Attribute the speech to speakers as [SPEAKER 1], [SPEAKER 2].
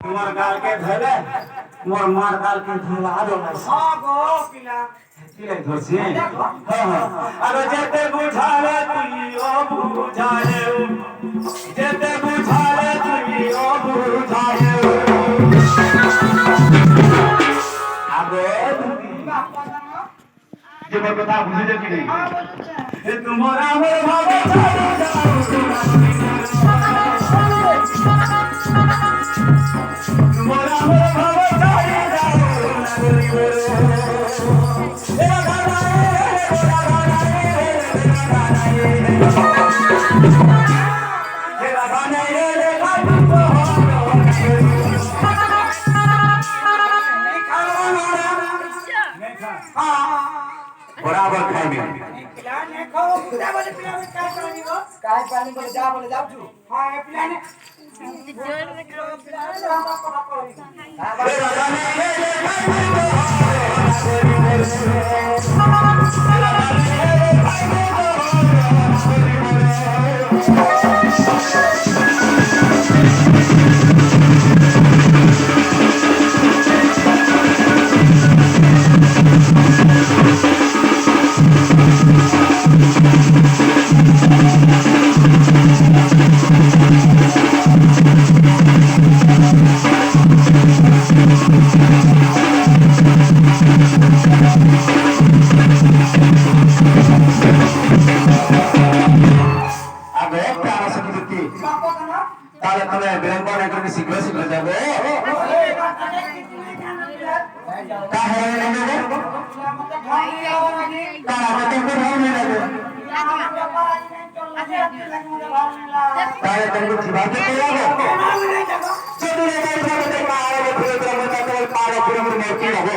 [SPEAKER 1] তোমার গালকে ধরে মোর মার গালকে ধরে আরো
[SPEAKER 2] হ্যাঁ গো পিলা
[SPEAKER 1] কিলাই ধরছি আরে যেতে বুঝালে তুইও বুঝালে যেতে বুঝালে তুইও বুঝালে আগে
[SPEAKER 2] বাপ্পা জানো
[SPEAKER 1] যে মোর কথা বুঝিলে কি নেই
[SPEAKER 2] হ্যাঁ বলছে
[SPEAKER 1] এ তোমার আমার ভাবে চলে যাও তোমার আমার ভাবে চলে যাও নাগরি বলে बराबर खाएंगे
[SPEAKER 2] पिला ने खाओ बुढ़ा बोले पिला में काय पानी बोले जा जू हां ये पिला ने पिला हम आपको करी
[SPEAKER 1] আগে একটা আশা কি দিতি
[SPEAKER 2] बाप्पा जानो
[SPEAKER 1] তাহলে তুমি ব্যাংক অনেক করে শিখবে শিখবে যাবে তাহলে নেবে তাহলে তুমি ভালো নেই যাবে তাহলে তুমি জীবাকে পেয়ে যাবে যদি এই ভাবে দেখো আর ফিরে যাবে তাহলে পারে ফিরে মরতে হবে